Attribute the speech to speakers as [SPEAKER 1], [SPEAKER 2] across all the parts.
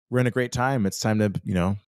[SPEAKER 1] we're in a great time. It's time to,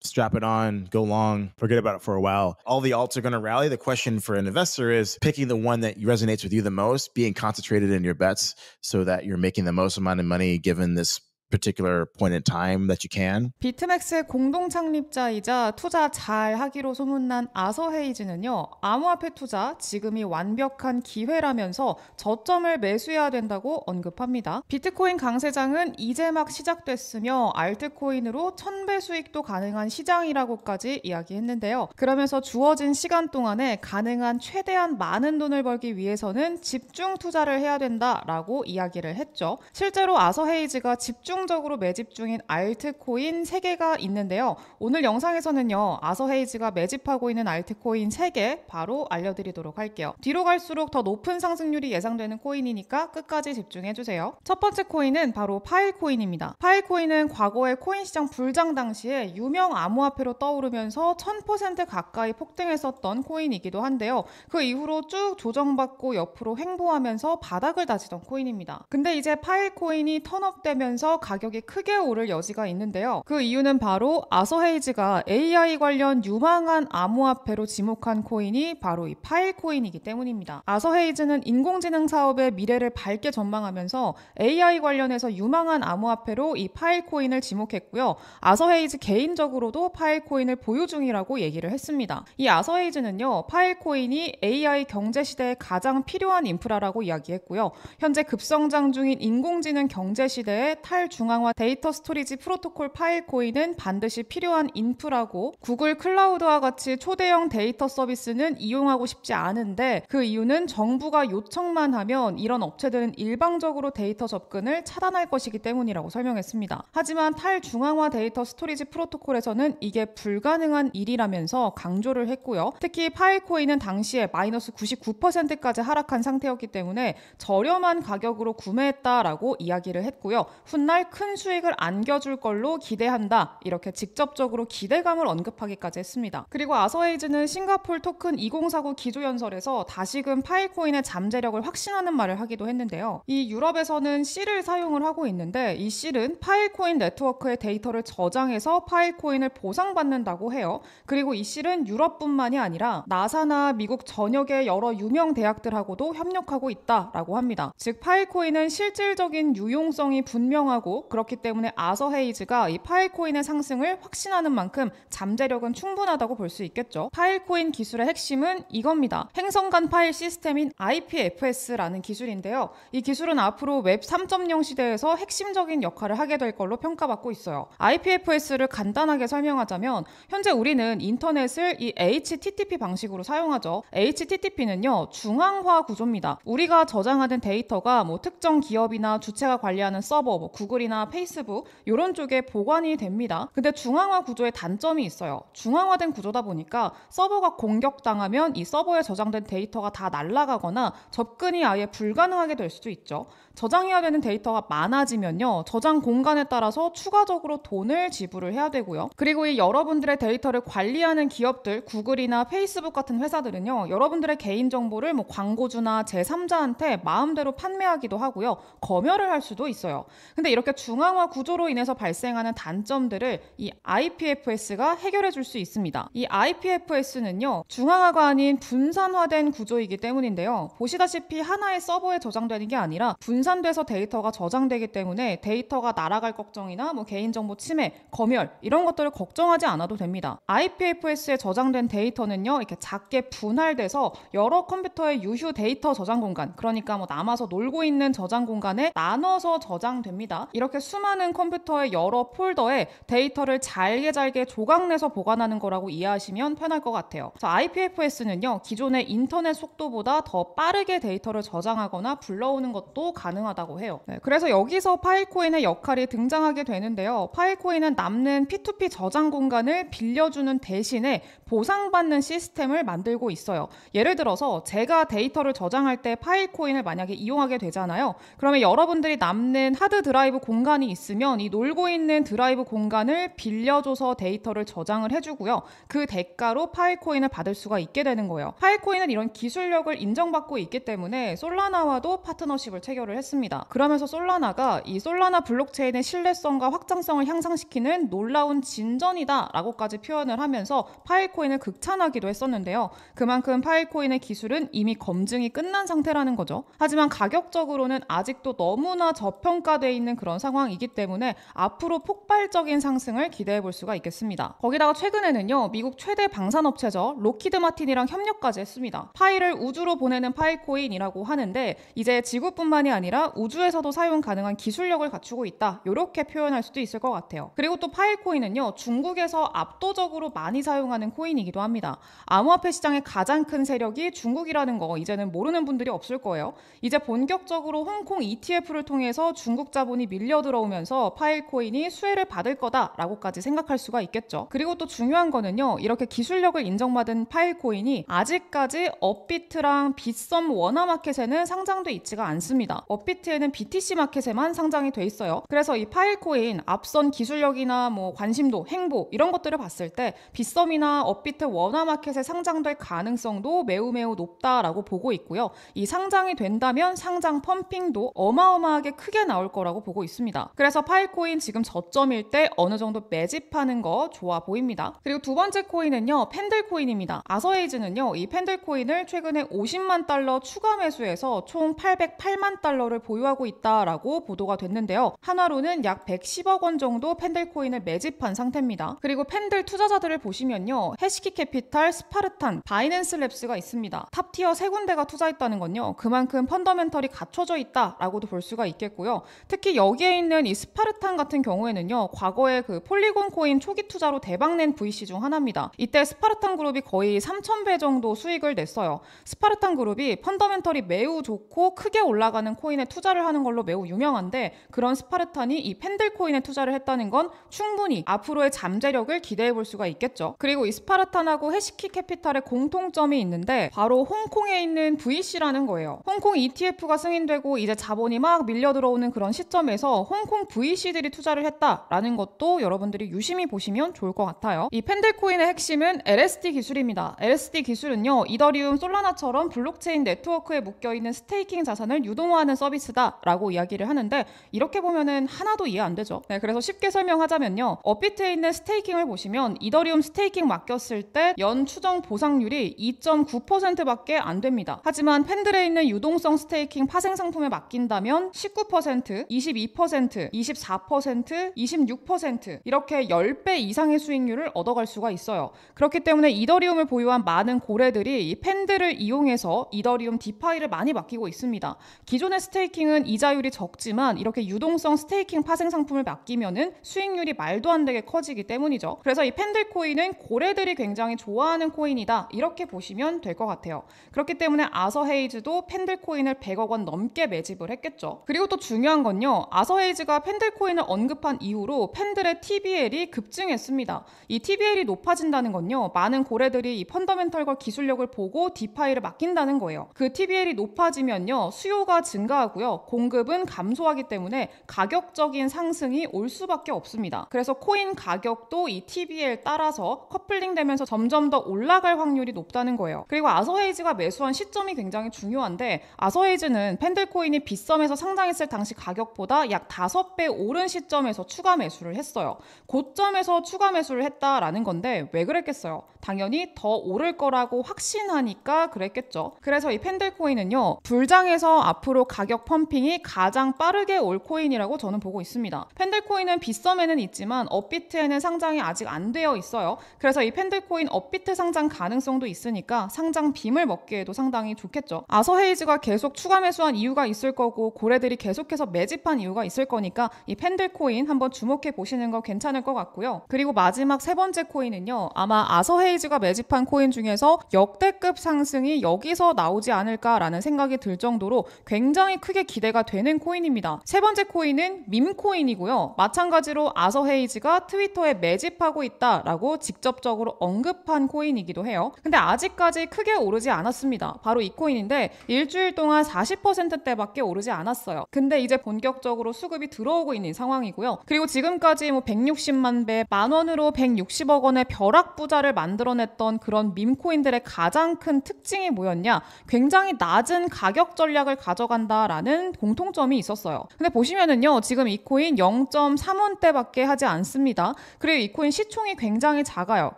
[SPEAKER 1] strap it on, go long, forget about it for a while. All the alts are going to rally. The question for an investor is picking the one that resonates with you the most, being concentrated in your bets so that you're making the most amount of money given this particular point in time that you can.
[SPEAKER 2] 비트맥스의 공동 창립자이자 투자 잘 하기로 소문난 아서 헤이즈는요, 암호화폐 투자 지금이 완벽한 기회라면서 저점을 매수해야 된다고 언급합니다. 비트코인 강세장은 이제 막 시작됐으며 알트코인으로 1000배 수익도 가능한 시장이라고까지 이야기했는데요. 그러면서 주어진 시간 동안에 가능한 최대한 많은 돈을 벌기 위해서는 집중 투자를 해야 된다라고 이야기를 했죠. 실제로 아서 헤이즈가 집중적으로 매집 중인 알트코인 3개가 있는데요. 오늘 영상에서는요, 아서 헤이즈가 매집하고 있는 알트코인 3개 바로 알려드리도록 할게요. 뒤로 갈수록 더 높은 상승률이 예상되는 코인이니까 끝까지 집중해주세요. 첫 번째 코인은 바로 파일코인입니다. 파일코인은 과거의 코인 시장 불장 당시에 유명 암호화폐로 떠오르면서 1000% 가까이 폭등했었던 코인이기도 한데요. 그 이후로 쭉 조정받고 옆으로 횡보하면서 바닥을 다지던 코인입니다. 근데 이제 파일코인이 턴업되면서 가격이 크게 오를 여지가 있는데요. 그 이유는 바로 아서 헤이즈가 AI 관련 유망한 암호화폐로 지목한 코인이 바로 이 파일코인이기 때문입니다. 아서 헤이즈는 인공지능 사업의 미래를 밝게 전망하면서 AI 관련해서 유망한 암호화폐로 이 파일코인을 지목했고요. 아서 헤이즈 개인적으로도 파일코인을 보유 중이라고 얘기를 했습니다. 이 아서 헤이즈는요, 파일코인이 AI 경제 시대에 가장 필요한 인프라라고 이야기했고요. 현재 급성장 중인 인공지능 경제 시대에 탈중앙화 데이터 스토리지 프로토콜 파일코인은 반드시 필요한 인프라고, 구글 클라우드와 같이 초대형 데이터 서비스는 이용하고 싶지 않은데 그 이유는 정부가 요청만 하면 이런 업체들은 일방적으로 데이터 접근을 차단할 것이기 때문이라고 설명했습니다. 하지만 탈중앙화 데이터 스토리지 프로토콜에서는 이게 불가능한 일이라면서 강조를 했고요. 특히 파일코인은 당시에 마이너스 99%까지 하락한 상태였기 때문에 저렴한 가격으로 구매했다라고 이야기를 했고요. 훗날 큰 수익을 안겨줄 걸로 기대한다, 이렇게 직접적으로 기대감을 언급하기까지 했습니다. 그리고 아서 헤이즈는 싱가폴 토큰 2049 기조연설에서 다시금 파일코인의 잠재력을 확신하는 말을 하기도 했는데요. 이 유럽에서는 C를 사용을 하고 있는데 이 C는 파일코인 네트워크의 데이터를 저장해서 파일코인을 보상받는다고 해요. 그리고 이 C는 유럽뿐만이 아니라 나사나 미국 전역의 여러 유명 대학들하고도 협력하고 있다라고 합니다. 즉 파일코인은 실질적인 유용성이 분명하고, 그렇기 때문에 아서 헤이즈가 이 파일코인의 상승을 확신하는 만큼 잠재력은 충분하다고 볼 수 있겠죠. 파일코인 기술의 핵심은 이겁니다. 행성간 파일 시스템인 IPFS라는 기술인데요. 이 기술은 앞으로 웹 3.0 시대에서 핵심적인 역할을 하게 될 걸로 평가받고 있어요. IPFS를 간단하게 설명하자면 현재 우리는 인터넷을 이 HTTP 방식으로 사용하죠. HTTP는요, 중앙화 구조입니다. 우리가 저장하는 데이터가 특정 기업이나 주체가 관리하는 서버, 구글이나 페이스북 이런 쪽에 보관이 됩니다. 근데 중앙화 구조에 단점이 있어요. 중앙화된 구조다 보니까 서버가 공격당하면 이 서버에 저장된 데이터가 다 날아가거나 접근이 아예 불가능하게 될 수도 있죠. 저장해야 되는 데이터가 많아지면요, 저장 공간에 따라서 추가적으로 돈을 지불을 해야 되고요. 그리고 이 여러분들의 데이터를 관리하는 기업들, 구글이나 페이스북 같은 회사들은요, 여러분들의 개인정보를 광고주나 제3자한테 마음대로 판매하기도 하고요, 검열을 할 수도 있어요. 근데 이렇게 중앙화 구조로 인해서 발생하는 단점들을 이 IPFS가 해결해 줄 수 있습니다. 이 IPFS는요, 중앙화가 아닌 분산화된 구조이기 때문인데요. 보시다시피 하나의 서버에 저장되는 게 아니라 분산돼서 데이터가 저장되기 때문에 데이터가 날아갈 걱정이나 개인정보 침해, 검열 이런 것들을 걱정하지 않아도 됩니다. IPFS에 저장된 데이터는요, 이렇게 작게 분할돼서 여러 컴퓨터의 유휴 데이터 저장 공간, 그러니까 남아서 놀고 있는 저장 공간에 나눠서 저장됩니다. 이렇게 수많은 컴퓨터의 여러 폴더에 데이터를 잘게 조각내서 보관하는 거라고 이해하시면 편할 것 같아요. IPFS는요, 기존의 인터넷 속도보다 더 빠르게 데이터를 저장하거나 불러오는 것도 가능하다고 해요. 그래서 여기서 파일코인의 역할이 등장하게 되는데요. 파일코인은 남는 P2P 저장 공간을 빌려주는 대신에 보상받는 시스템을 만들고 있어요. 예를 들어서 제가 데이터를 저장할 때 파일코인을 만약에 이용하게 되잖아요. 그러면 여러분들이 남는 하드 드라이브 공간이 있으면 이 놀고 있는 드라이브 공간을 빌려줘서 데이터를 저장을 해주고요. 그 대가로 파일코인을 받을 수가 있게 되는 거예요. 파일코인은 이런 기술력을 인정받고 있기 때문에 솔라나와도 파트너십을 체결을 했습니다. 그러면서 솔라나가 이 솔라나 블록체인의 신뢰성과 확장성을 향상시키는 놀라운 진전이다 라고까지 표현을 하면서 파일코인을 극찬하기도 했었는데요. 그만큼 파일코인의 기술은 이미 검증이 끝난 상태라는 거죠. 하지만 가격적으로는 아직도 너무나 저평가되어 있는 그런 상황이기 때문에 앞으로 폭발적인 상승을 기대해 볼 수가 있겠습니다. 거기다가 최근에는요, 미국 최대 방산업체죠, 로키드 마틴이랑 협력까지 했습니다. 파일을 우주로 보내는 파일코인이라고 하는데 이제 지구뿐만이 아니라 우주에서도 사용 가능한 기술력을 갖추고 있다, 이렇게 표현할 수도 있을 것 같아요. 그리고 또 파일코인은요, 중국에서 압도적으로 많이 사용하는 코인이기도 합니다. 암호화폐 시장의 가장 큰 세력이 중국이라는 거 이제는 모르는 분들이 없을 거예요. 이제 본격적으로 홍콩 ETF를 통해서 중국 자본이 밀려 들어오면서 파일코인이 수혜를 받을 거다라고까지 생각할 수가 있겠죠. 그리고 또 중요한 거는요, 이렇게 기술력을 인정받은 파일코인이 아직까지 업비트랑 빗썸 원화마켓에는 상장돼 있지가 않습니다. 업비트에는 BTC 마켓에만 상장이 돼 있어요. 그래서 이 파일코인 앞선 기술력이나 뭐 관심도, 행보 이런 것들을 봤을 때 빗썸이나 업비트 원화마켓에 상장될 가능성도 매우 높다라고 보고 있고요. 이 상장이 된다면 상장 펌핑도 어마어마하게 크게 나올 거라고 보고 있습니다. 그래서 파일코인 지금 저점일 때 어느 정도 매집하는 거 좋아 보입니다. 그리고 두 번째 코인은요, 팬들코인입니다. 아서에이즈는요, 이 팬들코인을 최근에 50만 달러 추가 매수해서 총 808만 달러를 보유하고 있다라고 보도가 됐는데요. 한화로는 약 110억 원 정도 팬들코인을 매집한 상태입니다. 그리고 팬들 투자자들을 보시면요, 해시키 캐피탈, 스파르탄, 바이낸스 랩스가 있습니다. 탑티어 세 군데가 투자했다는 건요, 그만큼 펀더멘털이 갖춰져 있다라고도 볼 수가 있겠고요. 특히 여기에 있는 이 스파르탄 같은 경우에는요, 과거에 그 폴리곤 코인 초기 투자로 대박낸 VC 중 하나입니다. 이때 스파르탄 그룹이 거의 3,000배 정도 수익을 냈어요. 스파르탄 그룹이 펀더멘털이 매우 좋고 크게 올라가는 코인에 투자를 하는 걸로 매우 유명한데, 그런 스파르탄이 이 팬들 코인에 투자를 했다는 건 충분히 앞으로의 잠재력을 기대해 볼 수가 있겠죠. 그리고 이 스파르탄하고 해시키 캐피탈의 공통점이 있는데 바로 홍콩에 있는 VC라는 거예요. 홍콩 ETF가 승인되고 이제 자본이 막 밀려 들어오는 그런 시점에서 홍콩 VC들이 투자를 했다라는 것도 여러분들이 유심히 보시면 좋을 것 같아요. 이 팬들코인의 핵심은 LSD 기술입니다. LSD 기술은요, 이더리움, 솔라나처럼 블록체인 네트워크에 묶여있는 스테이킹 자산을 유동화하는 서비스다라고 이야기를 하는데, 이렇게 보면은 하나도 이해 안 되죠. 네, 그래서 쉽게 설명하자면요, 업비트에 있는 스테이킹을 보시면 이더리움 스테이킹 맡겼을 때 연 추정 보상률이 2.9%밖에 안 됩니다. 하지만 팬들에 있는 유동성 스테이킹 파생 상품에 맡긴다면 19%, 22%, 24%, 26% 이렇게 10배 이상의 수익률을 얻어갈 수가 있어요. 그렇기 때문에 이더리움을 보유한 많은 고래들이 이 팬들을 이용해서 이더리움 디파이를 많이 맡기고 있습니다. 기존의 스테이킹은 이자율이 적지만 이렇게 유동성 스테이킹 파생 상품을 맡기면은 수익률이 말도 안 되게 커지기 때문이죠. 그래서 이 팬들 코인은 고래들이 굉장히 좋아하는 코인이다, 이렇게 보시면 될 것 같아요. 그렇기 때문에 아서헤이즈도 팬들 코인을 100억 원 넘게 매집을 했겠죠. 그리고 또 중요한 건요, 아서헤이즈가 팬들 코인을 언급한 이후로 팬들의 TVL이 급증했습니다. 이 TVL이 높아진다는 건요, 많은 고래들이 이 펀더멘털과 기술력을 보고 디파이를 맡긴다는 거예요. 그 TVL이 높아지면요, 수요가 증가하고요, 공급은 감소하기 때문에 가격적인 상승이 올 수밖에 없습니다. 그래서 코인 가격도 이 TVL 따라서 커플링 되면서 점점 더 올라갈 확률이 높다는 거예요. 그리고 아서헤이즈가 매수한 시점이 굉장히 중요한데, 아서헤이즈는 팬들코인이 빗썸에서 상장했을 당시 가격보다 약 5배 오른 시점에서 추가 매수를 했어요. 고점에서 추가 매수를 했다라는 건데 왜 그랬겠어요? 당연히 더 오를 거라고 확신하니까 그랬겠죠. 그래서 이 팬들코인은요, 불장에서 앞으로 가격 펌핑이 가장 빠르게 올 코인이라고 저는 보고 있습니다. 팬들코인은 빗썸에는 있지만 업비트에는 상장이 아직 안 되어 있어요. 그래서 이 팬들코인 업비트 상장 가능성도 있으니까 상장 빔을 먹기에도 상당히 좋겠죠. 아서헤이즈가 계속 추가 매수한 이유가 있을 거고 고래들이 계속해서 매집한 이유가 있을 거니까 이 팬들코인 한번 주목해 보시는 거 괜찮을 것 같고요. 그리고 마지막 세 번째 코인은요, 아마 아서헤이즈가 매집한 코인 중에서 역대급 상승이 여기서 나오지 않을까라는 생각이 들 정도로 굉장히 크게 기대가 되는 코인입니다. 세 번째 코인은 밈코인이고요. 마찬가지로 아서헤이즈가 트위터에 매집하고 있다라고 직접적으로 언급한 코인이기도 해요. 근데 아직까지 크게 오르지 않았습니다. 바로 이 코인인데 일주일 동안 40%대밖에 오르지 않았어요. 근데 이제 본격적으로 수급이 들어오고 있는 상황이고요. 그리고 지금까지 뭐 160만 배, 만 원으로 160억 원의 벼락부자를 만들어냈던 그런 밈코인들의 가장 큰 특징이 뭐였냐? 굉장히 낮은 가격 전략을 가져간다라는 공통점이 있었어요. 근데 보시면은요, 지금 이 코인 0.3원대밖에 하지 않습니다. 그리고 이 코인 시총이 굉장히 작아요.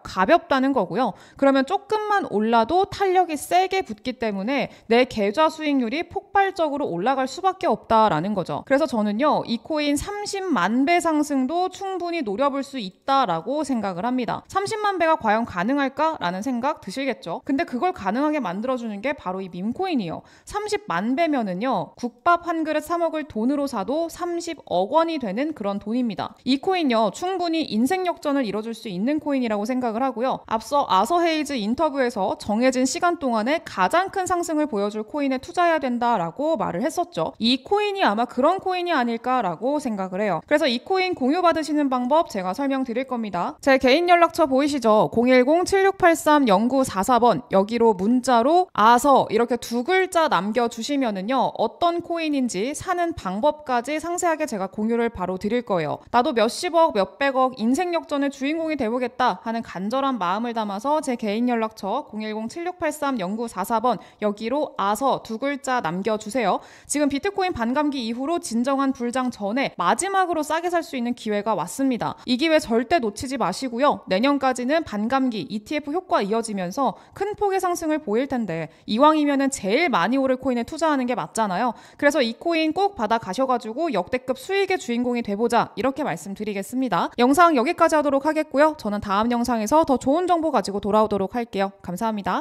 [SPEAKER 2] 가볍다는 거고요. 그러면 조금만 올라도 탄력이 세게 붙기 때문에 내 계좌 수익률이 폭발적으로 올라갈 수밖에 없다라는 거죠. 그래서 저는요, 이 코인 30만 배 상승도 충분히 노려볼 수 있다라고 생각을 합니다. 30만 배가 과연 가능할까라는 생각 드시겠죠? 근데 그걸 가능하게 만들어주는 게 바로 이 밈코인이에요. 30만 배면은요, 국밥 한 그릇 사 먹을 돈으로 사도 30억 원이 되는 그런 돈입니다. 이 코인요, 충분히 인생 역전을 이뤄줄 수 있는 코인이라고 생각을 하고요. 앞서 아서 헤이즈 인터뷰에서 정해진 시간 동안에 가장 큰 상승을 보여줄 코인에 투자해야 된다라고 말을 했었죠. 이 코인이 아마 그런 코인이 아닐까라고 생각을 해요. 그래서 이 코인 공유 받으시는 방법 제가 설명드릴 겁니다. 제 개인 연락처 보이시죠? 010-7683-0944번 여기로 문자로 아서 이렇게 두 글자 남겨주시면은요, 어떤 코인인지 사는 방법까지 상세하게 제가 공유를 바로 드릴 거예요. 나도 몇십억 몇백억 인생 역전의 주인공이 되보겠다 하는 간절한 마음을 담아서 제 개인 연락처 010-7683-0944번 여기로 아서 두 글자 남겨주세요. 지금 비트코인 반감기 이후로 진정한 불장 전에 마지막으로 싸게 살 수 있는 기회가 왔습니다. 이 기회 절대 놓치지 마시고요. 내년까지는 반감기 ETF 효과 이어지면서 큰 폭의 상승을 보일 텐데 이왕이면은 제일 많이 오를 코인에 투자하는 게 맞잖아요. 그래서 이 코인 꼭 받아 가셔가지고 역대급 수익의 주인공이 돼보자 이렇게 말씀드리겠습니다. 영상 여기까지 하도록 하겠고요. 저는 다음 영상에서 더 좋은 정보 가지고 돌아오도록 할게요. 감사합니다.